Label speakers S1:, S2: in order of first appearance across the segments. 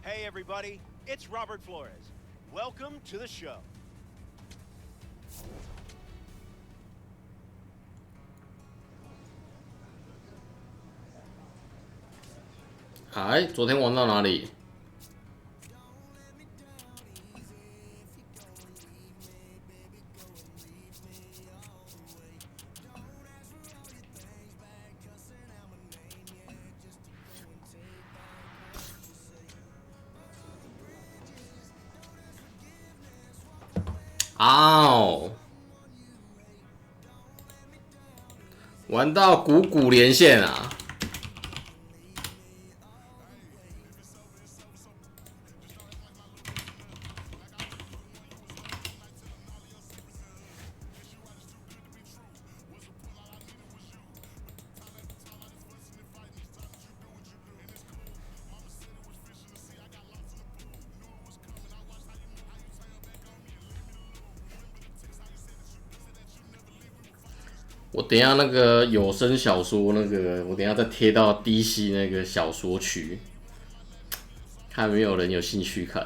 S1: Hey everybody, it's Robert Flores. Welcome to the show.
S2: 哎，昨天玩到哪里？哦，玩到股骨连线啊！我等一下那个有声小说那个，我等一下再贴到 DC 那个小说区，看有没有人有兴趣看。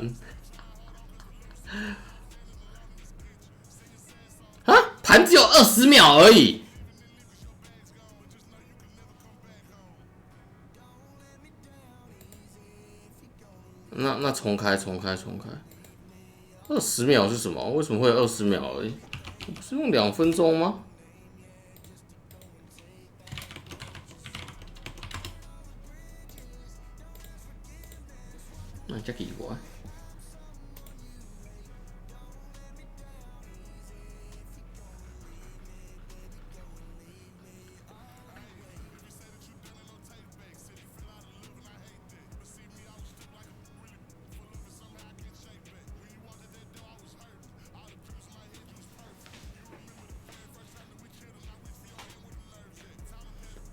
S2: 啊，盘只有20秒而已。那重开。20秒是什么？为什么会有20秒而已？不是用2分钟吗？那这奇怪。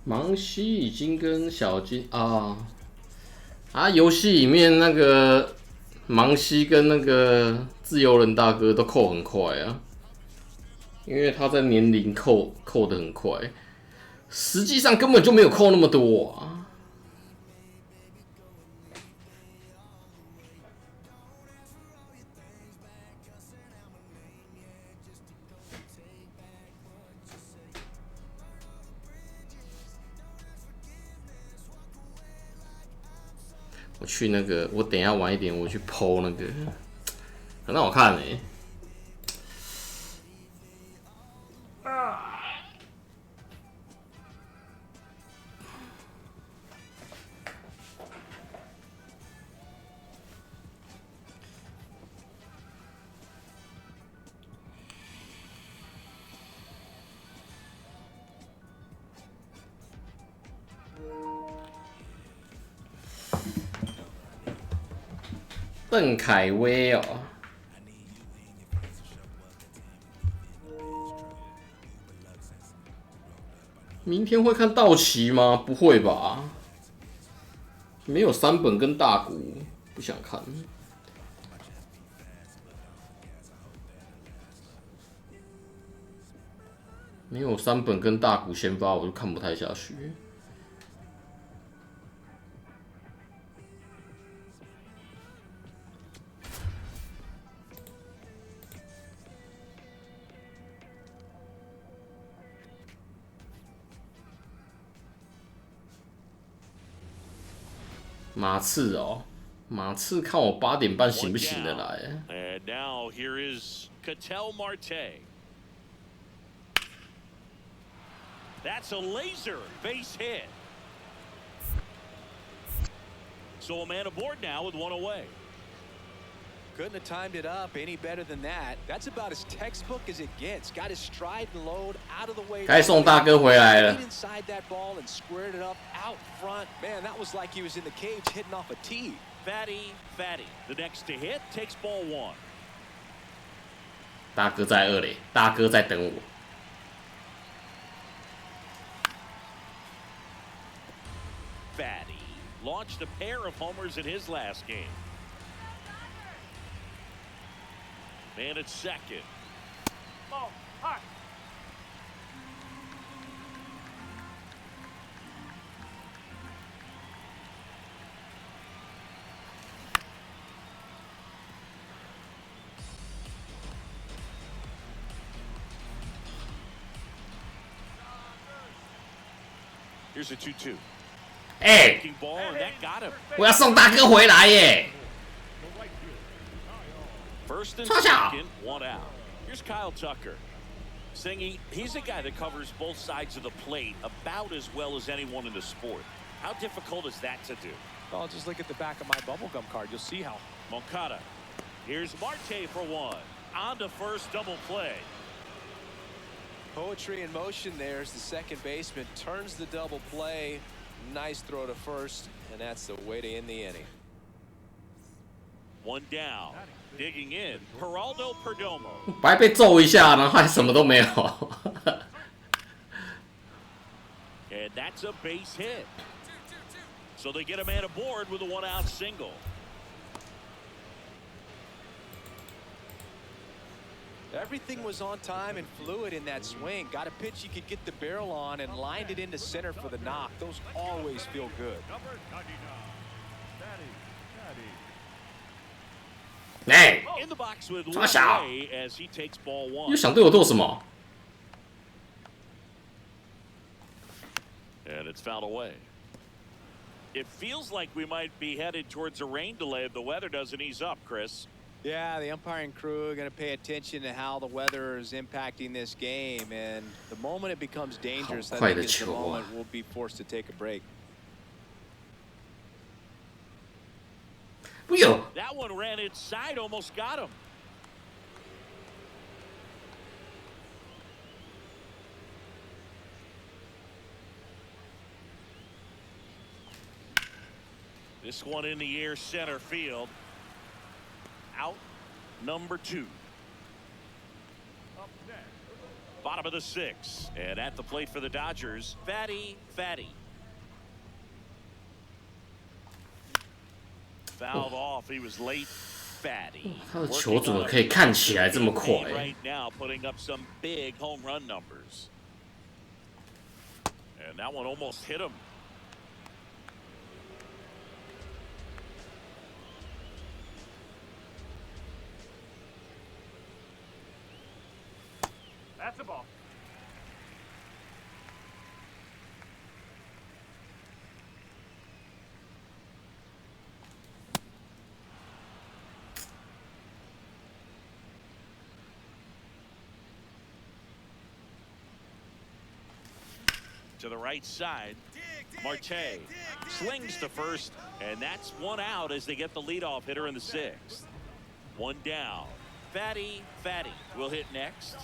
S2: 芒西已经跟小金游戏里面那个芒西跟那个自由人大哥都扣很快啊，因为他在年龄扣得很快，实际上根本就没有扣那么多啊。我去那个，我等一下晚一点我去 PO 那个，很好看欸。邓凯威哦，明天会看道奇吗？不会吧，没有3本跟大谷，不想看。没有3本跟大谷先发，我就看不太下去。马刺哦，马刺看我8点半醒不醒得来。
S3: And now here is Ketel Marte. That's a laser base hit. So a man aboard now with 1 away.
S4: Couldn't have timed it up any better than that. That's about as textbook as it gets. Got his stride and load out of the way.
S2: 该送大哥回来了。
S4: Inside that ball and squared it up out front. Man, that was like he was in the cage hitting off a tee.
S3: Fatty. The next to hit takes ball 1.
S2: 大哥在2垒，大哥在等我。
S3: Fatty launched a pair of homers in his last game. Man at second.
S1: Oh, hi.
S3: Here's a 2-2.
S2: 哎、
S3: Breaking ball, and that got him.
S2: 我要送大哥回来耶！
S3: First and
S2: 坐下。
S3: second, 1 out. Here's Kyle Tucker. Singy, he's a guy that covers both sides of the plate about as well as anyone in the sport. How difficult is that to do?
S4: Well, just look at the back of my bubblegum card. You'll see how.
S3: Moncada. Here's Marte for 1. On to first, double play.
S4: Poetry in motion there as the second baseman turns the double play. Nice throw to first, and that's the way to end the inning.
S3: 1 down. Digging in, Geraldo Perdomo.
S2: 白被揍一下，然后还什么都没有。
S3: And that's a base hit. So they get a man aboard with a 1-out single.
S4: Everything was on time and fluid in that swing. Got a pitch you could get the barrel on and lined it into center for the knock. Those always feel good.
S2: 哎、
S3: In the box with
S2: 这么小，
S3: Way as he takes ball
S2: 又
S3: 1.
S2: 想对我做什么？
S3: And it's fouled away. It feels like we might be headed towards a rain delay if the weather doesn't ease up, Chris.
S4: Yeah, the umpiring crew are going to pay attention to how the weather is impacting this game. And the moment it becomes dangerous, I think is the moment we'll be forced to take a break.
S2: 不有，
S3: That one ran inside, almost got him. This one in the air, center field. Out number 2. Bottom of the 6th. And at the plate for the Dodgers, Fatty. Fouled off. He was late. Fatty.
S2: 他的球怎么可以看起来这么快？
S3: Right now, putting up some big home run numbers. And that one almost hit him.
S1: That's a ball.
S3: To the right side, Marte slings to first, and that's 1 out as they get the leadoff hitter in the 6th. 1 down. Fatty will hit next.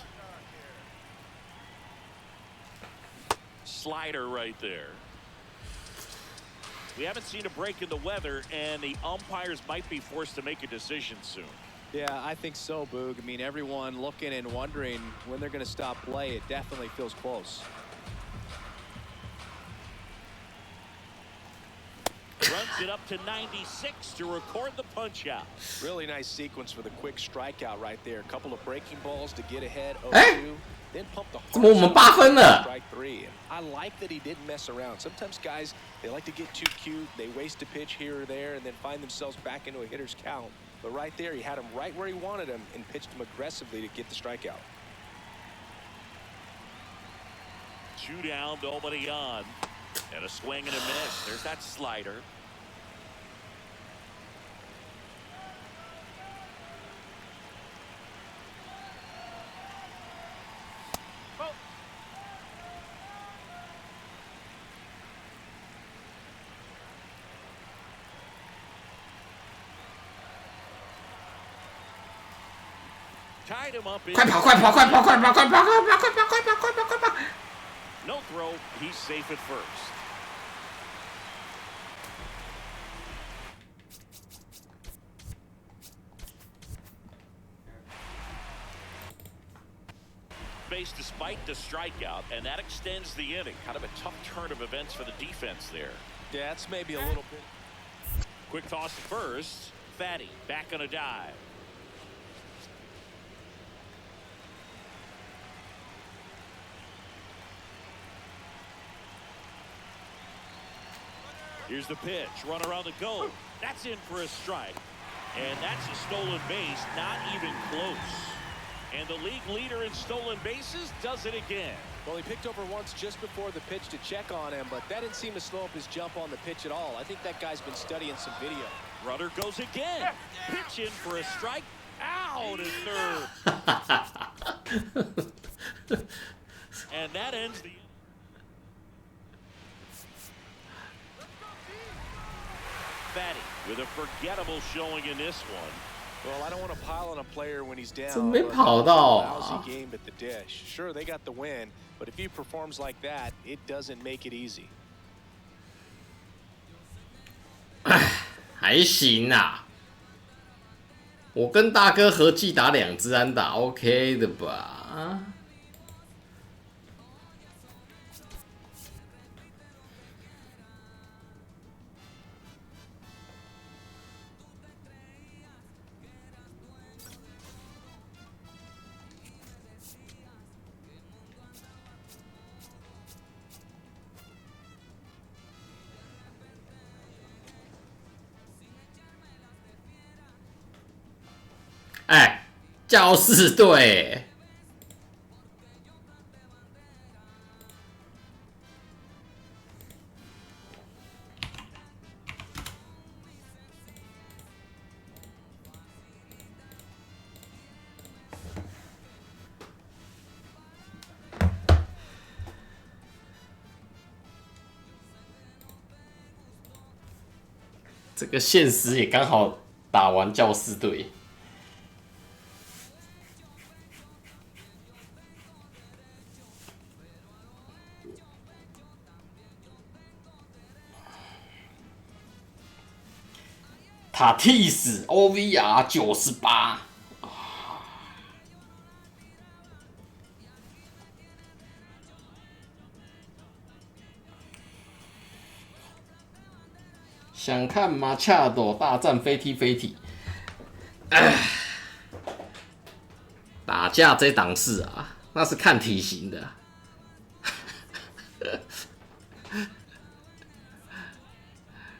S3: Slider right there. We haven't seen a break in the weather, and the umpires might be forced to make a decision soon.
S4: Yeah, I think so, Boog. I mean, everyone looking and wondering when they're going to stop play. It definitely feels close.
S3: Runs it up to 96 to record the punch out.
S4: Really nice sequence for the quick strikeout right there. A couple of breaking balls to get ahead.
S2: 哎，
S4: then pump the
S2: 怎么我们8分了？
S4: strike 3. And I like that he didn't mess around. Sometimes guys, they like to get too cute. They waste a pitch here or there and then find themselves back into a hitter's count. But right there, he had him right where he wanted him and pitched him aggressively to get the strikeout.
S3: 2 down, nobody on. And a swing and a miss. There's that slider. Tied him up in
S2: 快跑！快跑！快跑！快跑！快跑！快跑！快跑！快跑！快跑！快跑！
S3: no throw. He's safe at first. Base despite the strikeout, and that extends the inning. Kind of a tough turn of events for the defense there.
S4: Yeah, it's maybe a little bit.
S3: Quick toss to first. Fatty back on a dive. Here's the pitch. Runner on the go. That's in for a strike. And that's a stolen base. Not even close. And the league leader in stolen bases does it again.
S4: Well, he picked over once just before the pitch to check on him, but that didn't seem to slow up his jump on the pitch at all. I think that guy's been studying some video.
S3: Runner goes again. Pitch in for a strike. Out at third. And that ends the... Fatty with a forgettable showing in this one.
S4: Well, I don't want to pile on a player when he's down.
S2: 怎么没跑到啊？
S4: Lousy game at the dish. Sure, they got the win, but if he performs like that, it doesn't make it easy.
S2: 还行啊，我跟大哥合计打2支安打 ，OK 的吧？哎，教士队，这个现实也刚好打完教士队。塔蒂斯 OVR 98，想看马恰朵大战飞踢飞踢，打架这档事啊，那是看体型的。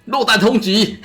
S2: 落弹通缉。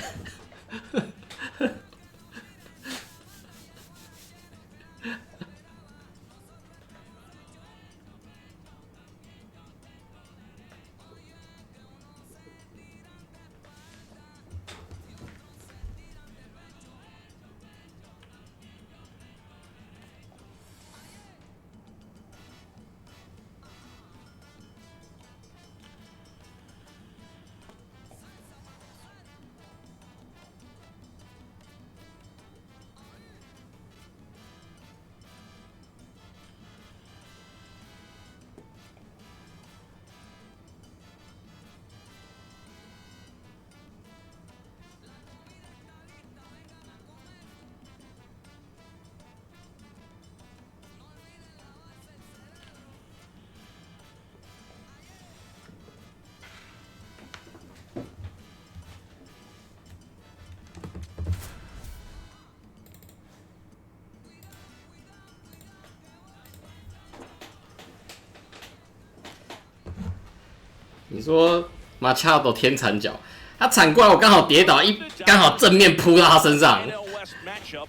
S2: 你说马恰多天残脚，他铲过来，我刚好跌倒，刚好正面扑到他身上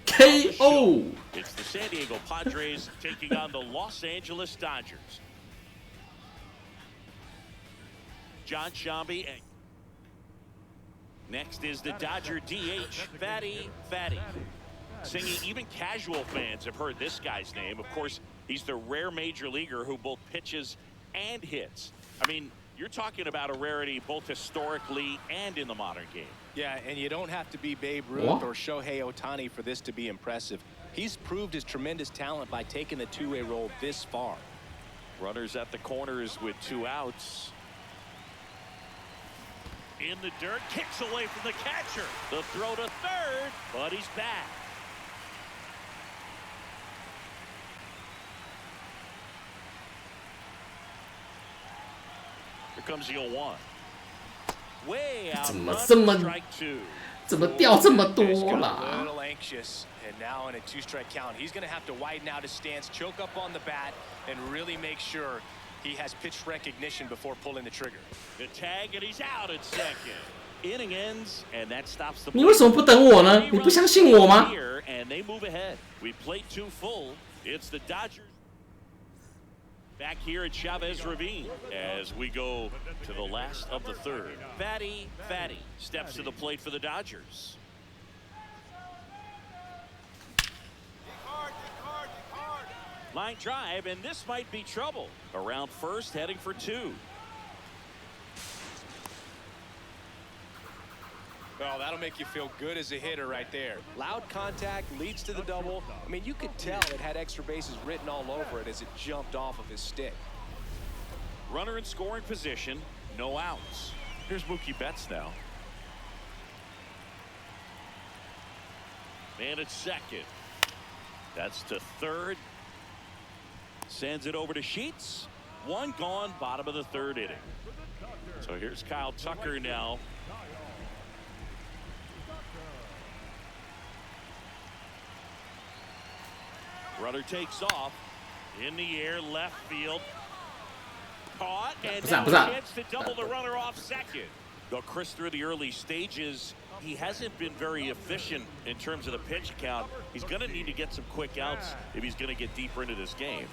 S2: ，KO。It's
S3: the San Diego Padres taking on the Los Angeles Dodgers. John Shambi. Next is the Dodger DH, Fatty. Singing, even casual fans have heard this guy's name. Of course, he's the rare major leaguer who both pitches and hits. I mean, you're talking about a rarity both historically and in the modern game.
S4: Yeah, and you don't have to be Babe Ruth or Shohei Ohtani for this to be impressive. He's proved his tremendous talent by taking the two-way role this far.
S3: Runners at the corners with 2 outs. In the dirt, kicks away from the catcher. The throw to third, but he's back. Here comes the 0-1. Way out.
S2: 怎么这么怎么掉这么多啦
S4: A little anxious, and now in a 2-strike count, he's going to have to widen out his stance, choke up on the bat, and really make sure he has pitch recognition before pulling the trigger.
S3: The tag, and he's out at second. Inning ends, and that stops the.
S2: 你为什么不等我呢？你不相信我吗？
S3: And they move ahead. We played 2 full. It's the Dodgers. Back here at Chavez Ravine as we go to the last of the third. Fatty steps to the plate for the Dodgers. Line drive, and this might be trouble. Around first, heading for two.
S4: Well, that'll make you feel good as a hitter right there. Loud contact leads to the double. I mean, you could tell it had extra bases written all over it as it jumped off of his stick.
S3: Runner in scoring position, no outs. Here's Mookie Betts now. Man at second. That's to third. Sends it over to Sheets. One gone, bottom of the third inning. So here's Kyle Tucker now. Runner takes off. In the air, left field. Caught, and now a chance to double the runner off second. Though Chris, through the early stages, he hasn't been very efficient in terms of the pitch count. He's going to need to get some quick outs if he's going to get deeper into this game.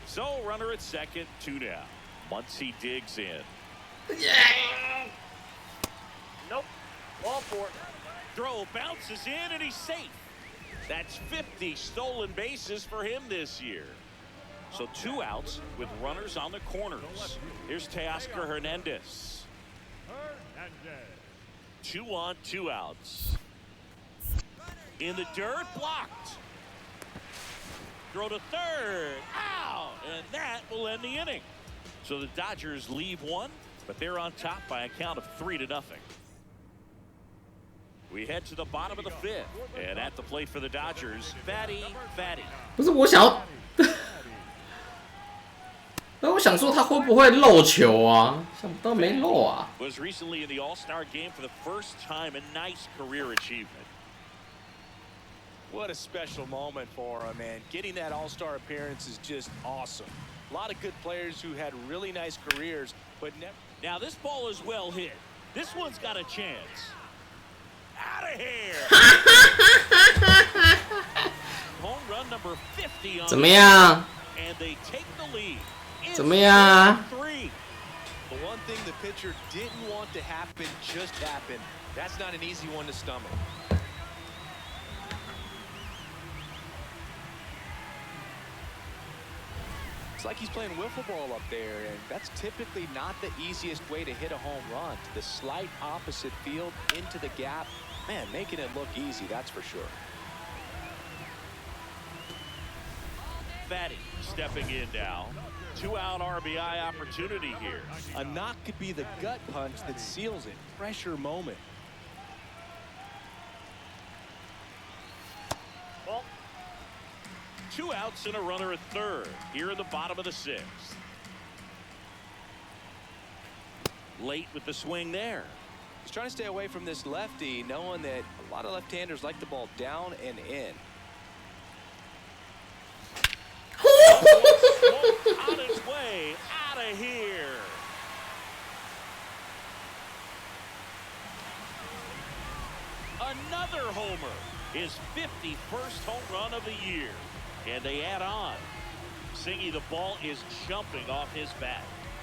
S3: So, runner at second, two down. Muncy digs in.
S2: Yeah.
S3: Nope. Ball four. Throw bounces in, and he's safe. That's 50 stolen bases for him this year. So 2 outs with runners on the corners. Here's Teoscar Hernandez. 2 on, 2 outs. In the dirt, blocked. Throw to third. Out! And that will end the inning. So the Dodgers leave one, but they're on top by a count of 3-0. We head to the bottom of the 5th, and at the plate for the Dodgers, Fatty.
S2: 不是我想要，那我想说他会不会漏球啊？想不到没漏啊。
S3: Was recently in the All-Star game for the first time, a nice career achievement.
S4: What a special moment for him, man. Getting that All-Star appearance is just awesome. A lot of good players who had really nice careers, but never.
S3: Now this ball is well hit. This one's got a chance. Out of here. Home run number 50 on
S2: 怎么样？
S3: and they take the lead.
S2: 怎么样啊？
S4: 3. The one thing the pitcher didn't want to happen just happened. That's not an easy one to stomach. It's like he's playing wiffle ball up there, and that's typically not the easiest way to hit a home run. The slight opposite field into the gap. Man, making it look easy, that's for sure.
S3: Fatty stepping in now. 2-out RBI opportunity here.
S4: A knock could be the gut punch that seals it. Pressure moment.
S3: Well, 2 outs and a runner at third here in the bottom of the 6th. Late with the swing there.
S4: He's trying to stay away from this lefty, knowing that a lot of left-handers like the ball down and in.
S3: On his way out of here. Another homer. His 51st home run of the year. And they add on. Singy, the ball is jumping off his bat.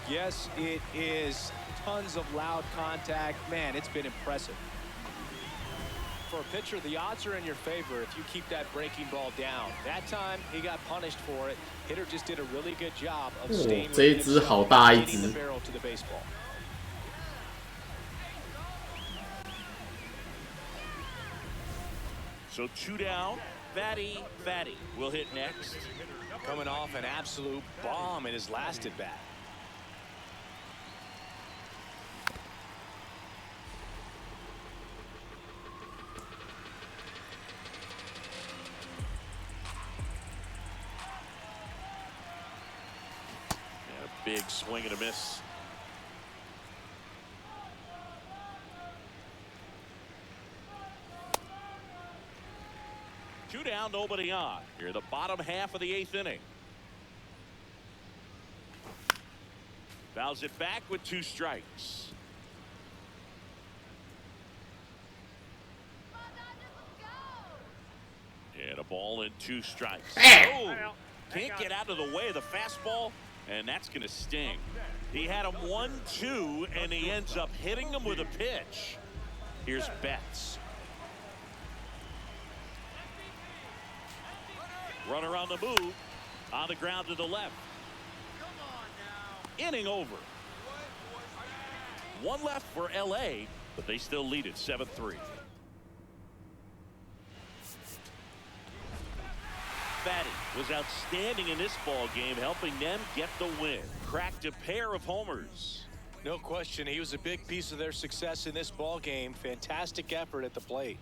S4: Yes, it is. Tons of loud contact. Man, it's been impressive. For a pitcher, the odds are in your favor if you keep that breaking ball down. That time, he got punished for it. Hitter just did a really good job of staying with
S2: 这一只好大一只。
S4: the barrel to the baseball.
S3: So 2 down. Fatty will hit next.
S4: Coming off an absolute bomb in his last at bat.
S3: Big swing and a miss. Two down, nobody on. Here in the bottom half of the 8th inning. Fouls it back with 2 strikes. And a ball and 2 strikes. Oh, can't get out of the way of the fastball. And that's going to sting. He had him 1-2, and he ends up hitting him with a pitch. Here's Betts. Runner on the move. On the ground to the left. Inning over. One left for LA, but they still lead it 7-3. Fatty was outstanding in this ball game, helping them get the win. Cracked a pair of homers.
S4: No question, he was a big piece of their success in this ball game. Fantastic effort at the plate.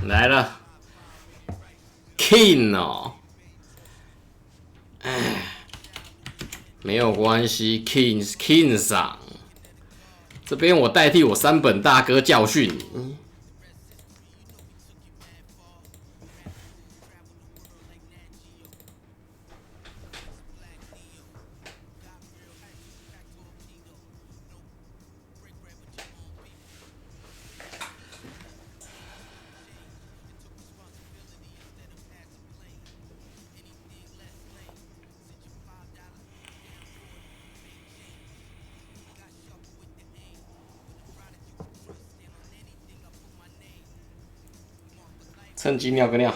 S2: 来了 ，King 哦，哎，没有关系 ，King 上，这边我代替我三本大哥教训你。趁机尿个尿。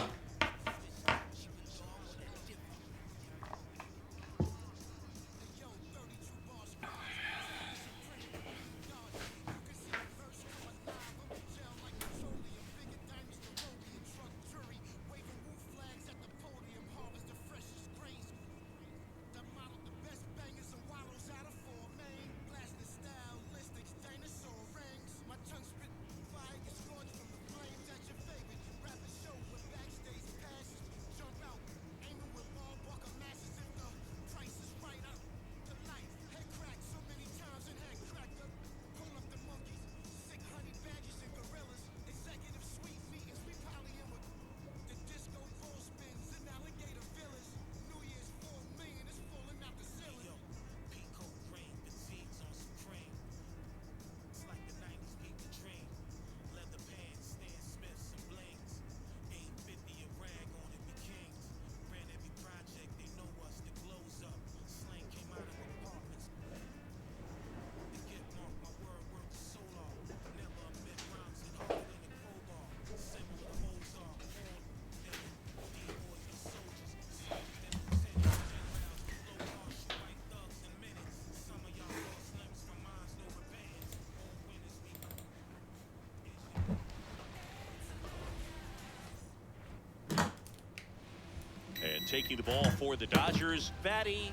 S3: And taking the ball for the Dodgers, Fatty.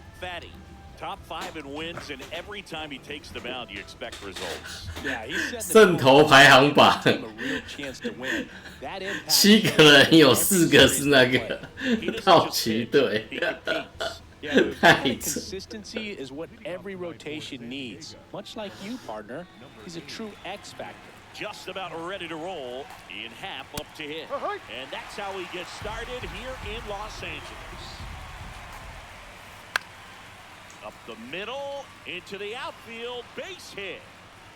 S3: Top 5 in wins, and every time he takes the mound, you expect results.
S4: Yeah, he's
S2: 胜投排行榜，7个人有4个是那个道奇队，太扯。
S4: Consistency is what every rotation needs. Much like you, partner, he's a true X factor.
S3: Just about ready to roll. In half up to hit. And that's how he gets started here in Los Angeles. Up the middle, into the outfield, base hit.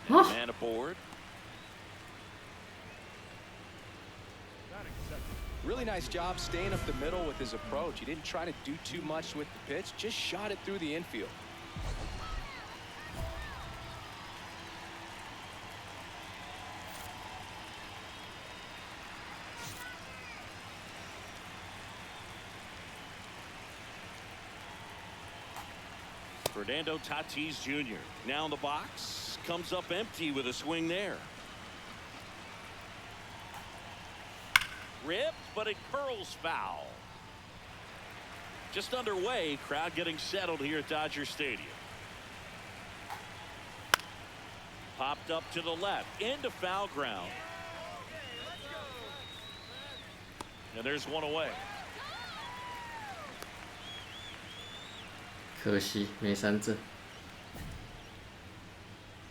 S3: And man aboard.
S4: Really nice job staying up the middle with his approach. He didn't try to do too much with the pitch, just shot it through the infield.
S3: Fernando Tatis Jr. now in the box, comes up empty with a swing there. ripped, but it curls foul. Just underway, crowd getting settled here at Dodger Stadium. Popped up to the left, into foul ground. And there's one away.
S2: 可惜没三振。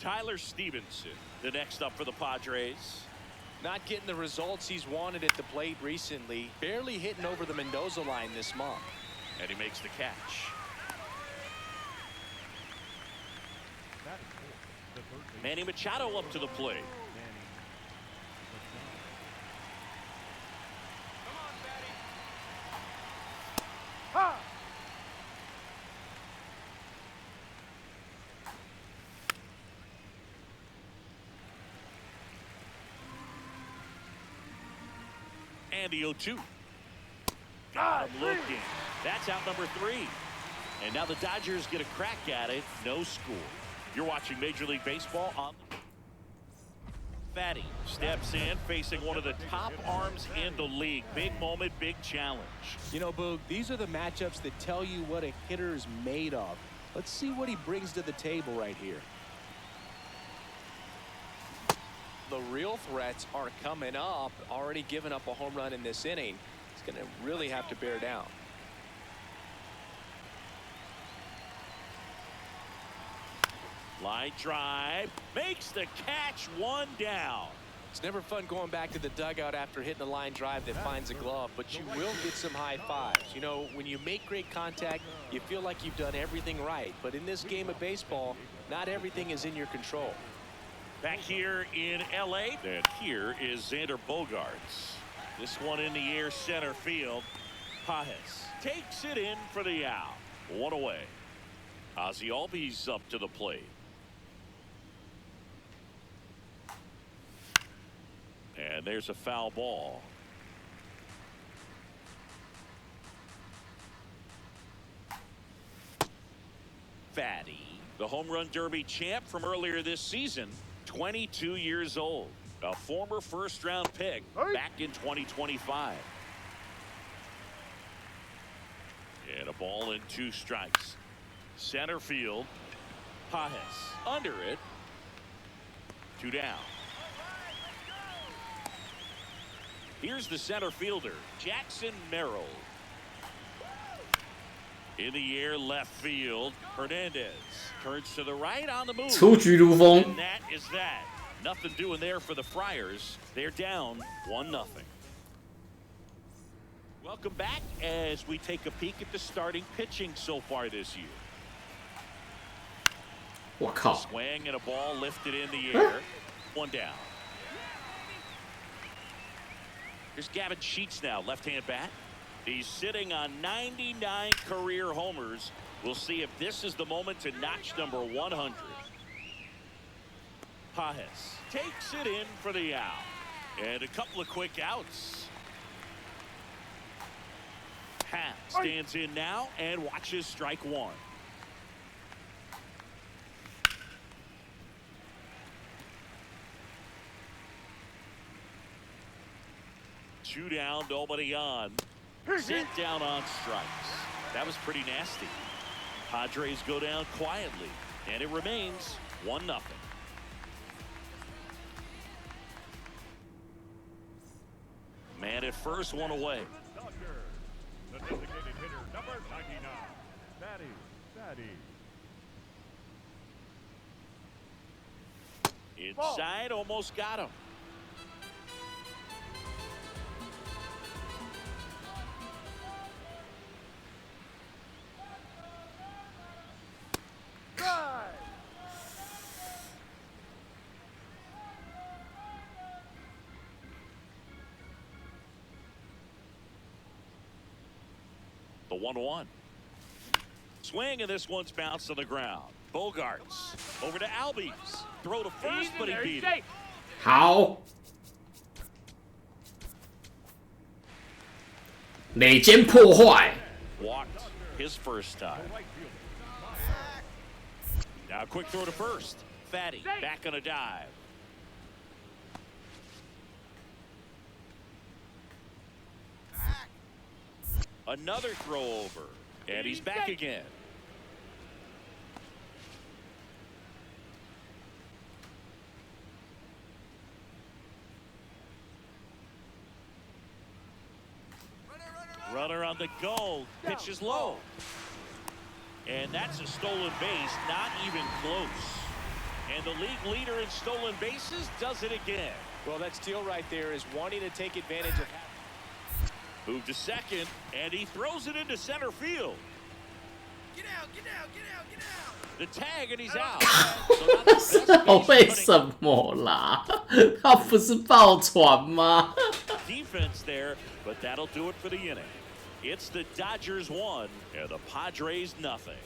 S3: Tyler Stevenson, the next up for the Padres.
S4: Not getting the results he's wanted at the plate recently. Barely hitting over the Mendoza line this month.
S3: And he makes the catch. Manny Machado up to the plate. And the 0-2. Got him looking. That's out number 3. And now the Dodgers get a crack at it. No score. You're watching Major League Baseball on. Fatty steps in, facing one of the top arms in the league. Big moment, big challenge.
S4: You know, Boog, these are the matchups that tell you what a hitter is made of. Let's see what he brings to the table right here. The real threats are coming up. Already given up a home run in this inning. He's going to really have to bear down.
S3: Line drive, makes the catch, one down.
S4: It's never fun going back to the dugout after hitting a line drive that finds a glove, but you will get some high fives. You know, when you make great contact, you feel like you've done everything right. But in this game of baseball, not everything is in your control.
S3: Back here in LA, and here is Xander Bogaerts. This one in the air, center field. Pages takes it in for the out. One away. Ozzie Albies up to the plate. And there's a foul ball. Fatty, the home run derby champ from earlier this season, 22 years old, a former first-round pick back in 2025. And a ball and 2 strikes. Center field. Pages under it. 2 down. Here's the center fielder, Jackson Merrill. In the air, left field. Hernandez turns to the right on the move.
S2: 出局如风。
S3: And that is that. Nothing doing there for the Friars. They're down 1-0. Welcome back as we take a peek at the starting pitching so far this year.
S2: 我靠！
S3: Swing and a ball lifted in the air. 1 down. Here's Gavin Sheets now, left-hand bat. He's sitting on 99 career homers. We'll see if this is the moment to notch number 100. Pages takes it in for the out. And a couple of quick outs. Happ stands in now and watches strike 1. Two down, nobody on. Sent down on strikes. That was pretty nasty. Padres go down quietly, and it remains 1-0. Man at first, 1 away.
S1: The designated hitter, number 99, Fatty.
S3: Inside, almost got him. The 1-1. Swing, and this one's bounced on the ground. Bogaerts over to Albies. Throw to first, but he beat it.
S2: 好。垒间破坏。
S3: Walked his first time. Now quick throw to first. Fatty back on a dive. Another throw over. And he's back again. Runner on the go. Pitch is low. And that's a stolen base. Not even close. And the league leader in stolen bases does it again.
S4: Well, that steal right there is wanting to take advantage of.
S3: Move to second, and he throws it into center field.
S1: Get out, get out, get out, get out.
S3: The tag, and he's out.
S2: 为什么啦？他不是爆传吗？
S3: Defense there, but that'll do it for the inning. It's the Dodgers 1 and the Padres nothing.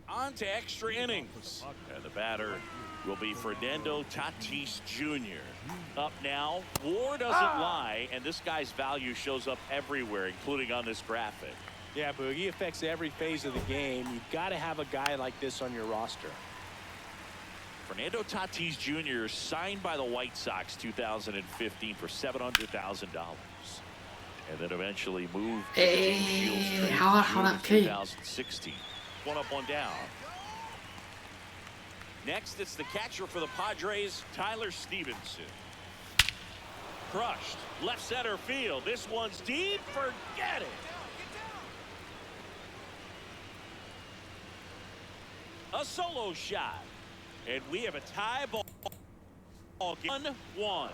S3: On to extra innings, and the batter will be Fernando Tatis Jr. Up now, WAR doesn't lie, and this guy's value shows up everywhere, including on this graphic.
S4: Yeah, Boog, he affects every phase of the game. You've got to have a guy like this on your roster.
S3: Fernando Tatis Jr. signed by the White Sox 2015 for $700,000. And then eventually moved to the James Shields trade in 2016. One up, one down. Next, it's the catcher for the Padres, Tyler Stevenson. Crushed. Left center field. This one's deep. Forget it. A solo shot. And we have a tie ball. 1-1.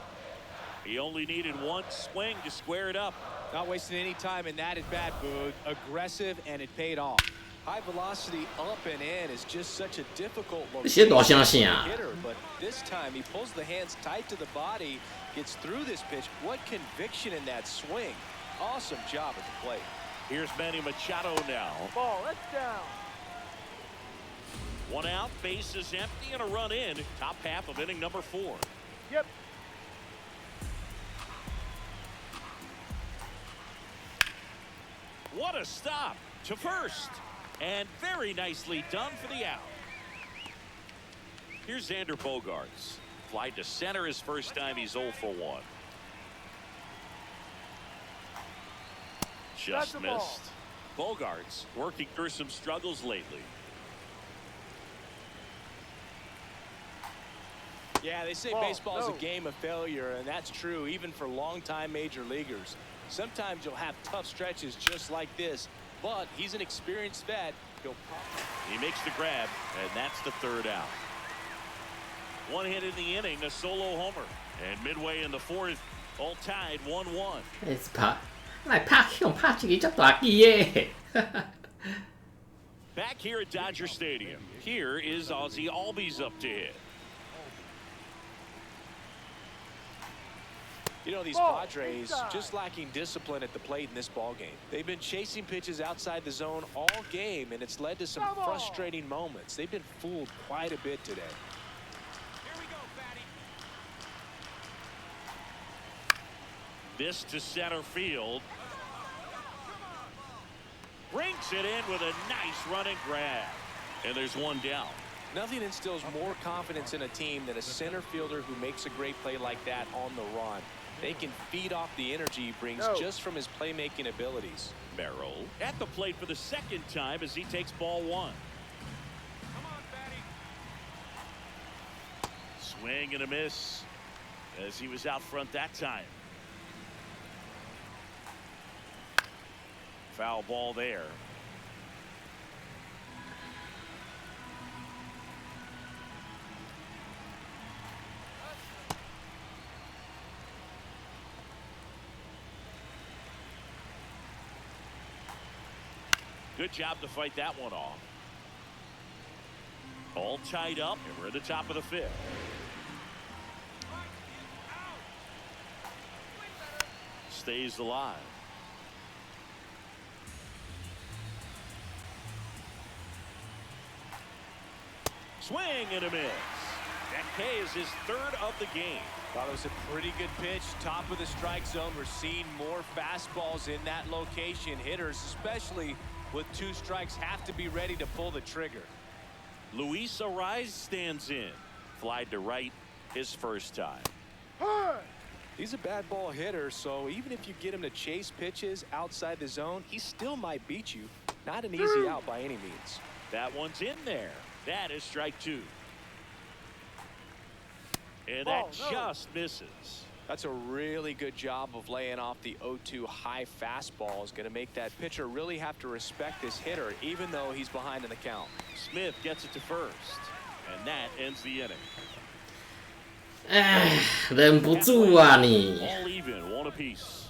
S3: He only needed one swing to square it up.
S4: Not wasting any time in that at bat, Boog. Aggressive, and it paid off. High velocity up and in is just such a difficult location for a hitter, but this time he pulls the hands tight to the body, gets through this pitch. What conviction in that swing. Awesome job at the plate.
S3: Here's Manny Machado now.
S1: Ball, let's down.
S3: One out, base is empty, and a run in. Top half of inning number 4.
S1: Yep.
S3: What a stop to first. And very nicely done for the out. Here's Xander Bogaerts. Fly to center his first time. He's 0 for 1. Just missed. Bogaerts working through some struggles lately.
S4: Yeah, they say baseball is a game of failure, and that's true even for longtime major leaguers. Sometimes you'll have tough stretches just like this, but he's an experienced vet.
S3: He makes the grab, and that's the third out. One hit in the inning, a solo homer. And midway in the 4th, all tied 1-1.
S2: It's 嚟拍用拍自己執大機耶！
S3: Back here at Dodger Stadium, here is Ozzie Albies up to hit.
S4: You know, these Padres just lacking discipline at the plate in this ball game. They've been chasing pitches outside the zone all game, and it's led to some frustrating moments. They've been fooled quite a bit today.
S1: Here we go, Fatty.
S3: This to center field. Brings it in with a nice running grab. And there's one down.
S4: Nothing instills more confidence in a team than a center fielder who makes a great play like that on the run. They can feed off the energy he brings just from his playmaking abilities.
S3: Merrill at the plate for the second time as he takes ball 1.
S1: Come on, Fatty.
S3: Swing and a miss as he was out front that time. Foul ball there. Good job to fight that one off. All tied up, and we're at the top of the 5th. Stays alive. Swing and a miss. That K is his 3rd of the game.
S4: Thought it was a pretty good pitch. Top of the strike zone. We're seeing more fastballs in that location. Hitters, especially with 2 strikes, have to be ready to pull the trigger.
S3: Luis Ariz stands in. Flied to right his first time.
S4: He's a bad ball hitter, so even if you get him to chase pitches outside the zone, he still might beat you. Not an easy out by any means.
S3: That one's in there. That is strike 2. And that just misses.
S4: That's a really good job of laying off the 0-2 high fastball. Is going to make that pitcher really have to respect this hitter, even though he's behind in the count.
S3: Smith gets it to first, and that ends the inning.
S2: 哎，忍不住啊你！
S3: All even, one apiece.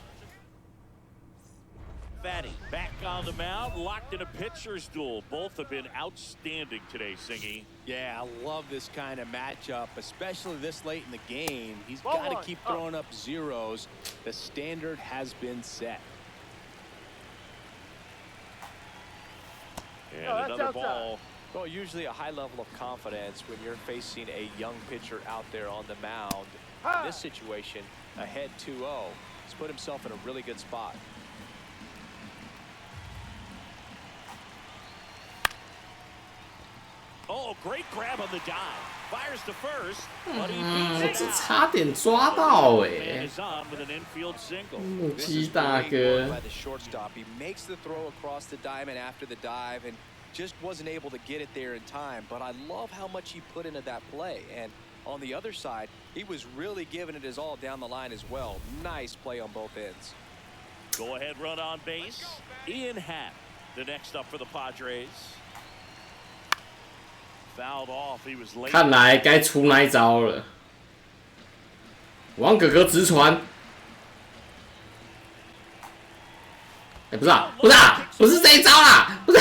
S3: Fatty back on the mound, locked in a pitcher's duel. Both have been outstanding today, Singy.
S5: Yeah, I love this kind of matchup, especially this late in the game. He's got to keep throwing up zeros. The standard has been set.
S3: And another ball.
S4: Well, usually a high level of confidence when you're facing a young pitcher out there on the mound. In this situation, ahead 2-0. He's put himself in a really good spot.
S3: Oh, great grab on the dive. Fires to first, but he beats
S2: 这
S3: it out.
S2: 差点抓到
S3: Man
S2: 哎！
S3: is on with an infield single.
S2: 木
S4: This
S2: 鸡
S4: is
S2: 大
S4: great
S2: 哥
S4: work by the shortstop. He makes the throw across the diamond after the dive and just wasn't able to get it there in time. But I love how much he put into that play. And on the other side, he was really giving it his all down the line as well. Nice play on both ends.
S3: Go ahead run on base. Ian Happ, the next up for the Padres. Fouled off. He was late.
S2: 看来该出那一招了。王哥哥直传。哎，不是啊，不是啊，不是这一招啦，不是。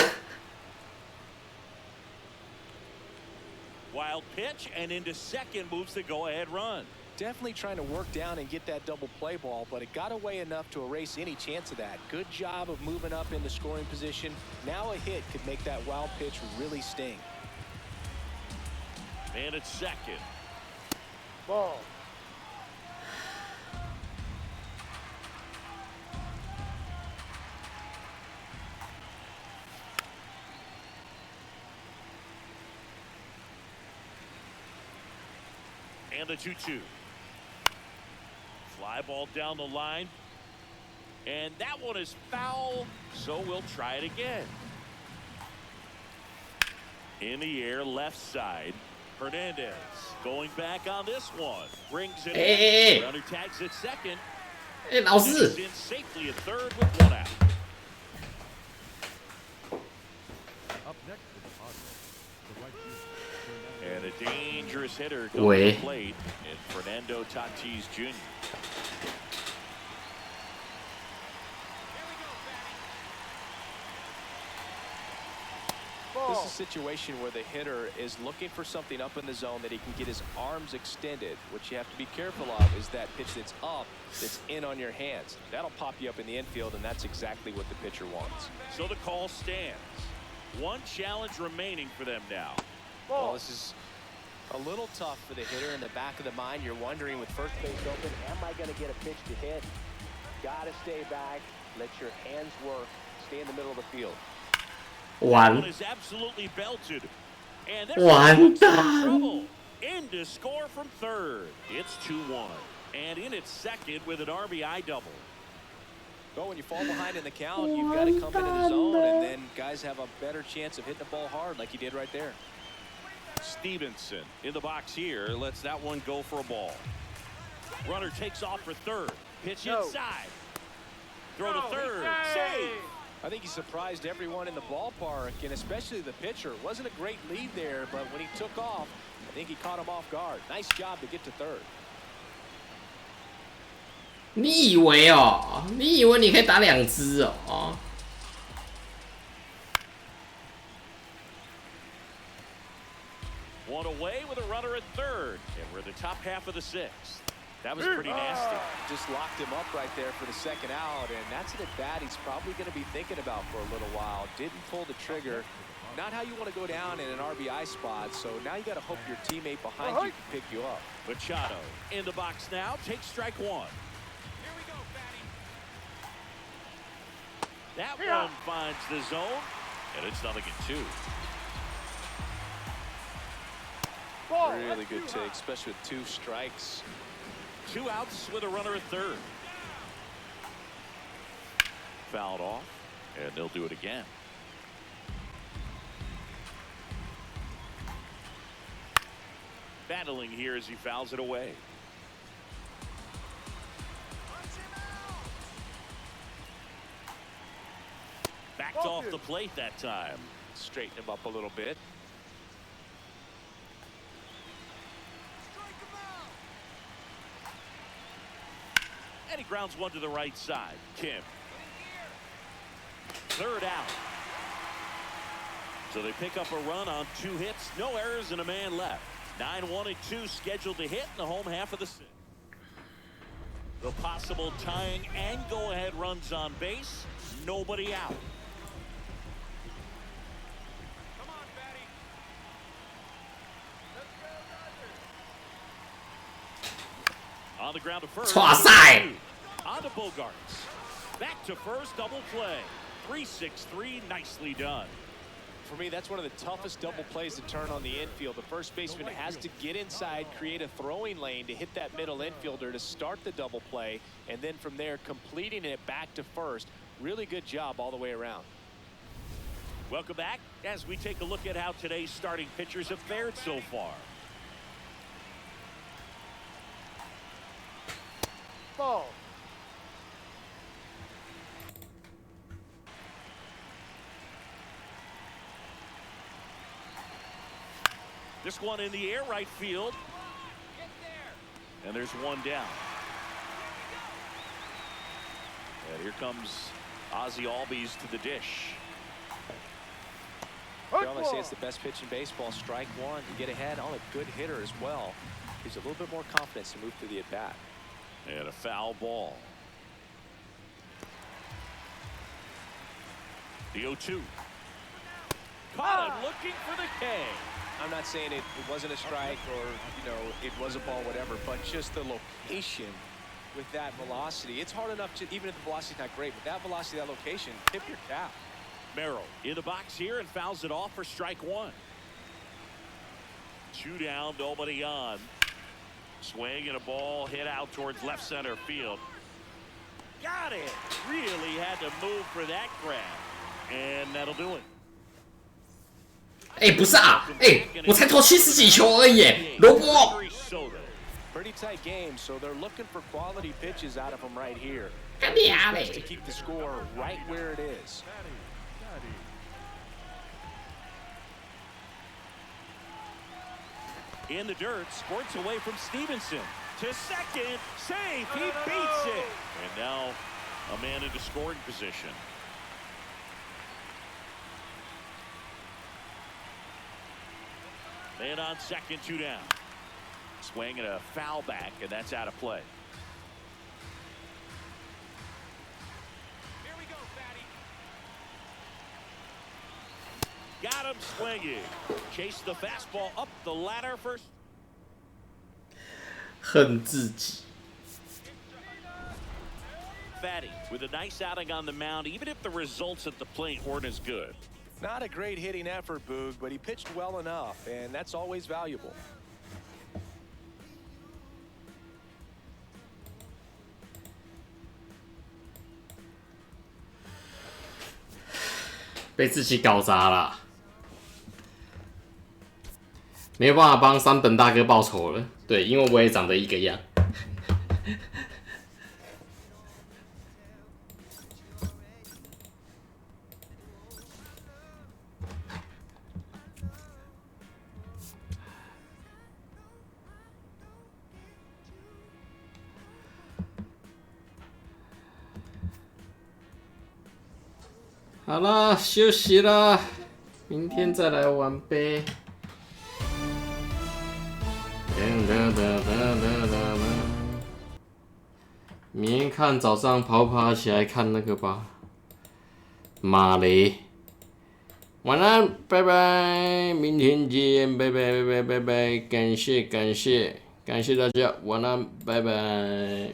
S3: Wild pitch and into second moves the go-ahead run.
S4: Definitely trying to work down and get that double play ball, but it got away enough to erase any chance of that. Good job of moving up in the scoring position. Now a hit could make that wild pitch really sting.
S3: And it's second.
S1: Ball.
S3: And the 2-2. Fly ball down the line. And that one is foul, so we'll try it again. In the air, left side. Hernandez going back on this one. Brings it in. Runner tags at second.
S2: 哎，老师
S3: He's in safely at third with one out. And a dangerous hitter going to the plate in Fernando Tatis Jr.
S4: This is a situation where the hitter is looking for something up in the zone that he can get his arms extended. What you have to be careful of is that pitch that's up, that's in on your hands. That'll pop you up in the infield, and that's exactly what the pitcher wants.
S3: So the call stands. One challenge remaining for them now.
S4: Well, this is a little tough for the hitter in the back of the mind. You're wondering with first base open, am I going to get a pitch to hit? Got to stay back, let your hands work, stay in the middle of the field.
S2: 完
S3: One is absolutely belted. And this
S2: 完
S3: one's in
S2: 蛋
S3: trouble. In to score from third. It's 2-1. And in at second with an RBI double.
S4: Well, when you fall behind in the count, you've got to come into the zone, and then guys have a better chance of hitting the ball hard like he did right there.
S3: Stevenson in the box here. Lets that one go for a ball. Runner takes off for third. Pitch inside. Throw to third. Save.
S4: I think he surprised everyone in the ballpark, and especially the pitcher. Wasn't a great lead there, but when he took off, I think he caught him off guard. Nice job to get to third.
S2: 你以为哦？你以为你可以打2只哦？
S3: One away with a runner at third. And we're in the top half of the sixth. That was pretty nasty.
S4: Just locked him up right there for the second out, and that's an at-bat he's probably going to be thinking about for a little while. Didn't pull the trigger. Not how you want to go down in an RBI spot, so now you got to hope your teammate behind you can pick you up.
S3: Machado in the box now. Takes strike one. That one finds the zone, and it's 0-2.
S4: Really good take, especially with 2 strikes.
S3: 2 outs with a runner at third. Fouled off, and they'll do it again. Battling here as he fouls it away. Backed off the plate that time.
S4: Straighten him up a little bit.
S3: And he grounds one to the right side. Kim. Third out. So they pick up a run on 2 hits, no errors, and a man left. 9-1 and 2 scheduled to hit in the home half of the 6th. The possible tying and go-ahead runs on base. Nobody out.
S1: Come on, Fatty.
S3: On the ground to first.
S2: 哇塞！
S3: On to Bogarts. Back to first, double play. 3-6-3, nicely done.
S5: For me, that's one of the toughest double plays to turn on the infield. The first baseman has to get inside, create a throwing lane to hit that middle infielder to start the double play, and then from there completing it back to first. Really good job all the way around.
S3: Welcome back as we take a look at how today's starting pitchers have fared so far.
S1: Ball.
S3: This one in the air, right field. And there's one down. And here comes Ozzie Albies to the dish.
S4: Well, I say it's the best pitch in baseball. Strike one to get ahead on a good hitter as well. Gives a little bit more confidence to move through the at-bat.
S3: And a foul ball. The 0-2. Caught him looking for the K.
S4: I'm not saying it wasn't a strike or, you know, it was a ball, whatever, but just the location with that velocity. It's hard enough to, even if the velocity's not great, with that velocity, that location, tip your cap.
S3: Merrill in the box here and fouls it off for strike one. 2 down, nobody on. Swing and a ball hit out towards left center field. Got it. Really had to move for that grab. And that'll do it.
S2: 哎，不是啊，哎，我才投70几球而已，萝卜。
S4: Pretty tight game, so they're looking for quality pitches out of him right here.
S2: 干你娘
S4: To
S2: 嘞！
S4: keep the score right where it is.
S3: In the dirt, squirts away from Stevenson. To second, safe, he beats it. And now a man into scoring position. Man on second, 2 down. Swing and a foul back, and that's out of play.
S1: Here we go, Fatty.
S3: Got him swinging. Chased the fastball up the ladder first.
S2: 恨自己。
S3: Fatty with a nice outing on the mound, even if the results at the plate weren't as good.
S4: Not a great hitting effort, Boog, but he pitched well enough, and that's always valuable.
S2: 被自己搞砸了，没有办法帮三本大哥报仇了。对，因为我也长得一个样。好了，休息了，明天再来玩呗。明天看早上爬起来看那个吧，马雷。晚安，拜拜，明天见，拜拜拜拜拜拜，感谢大家，晚安，拜拜。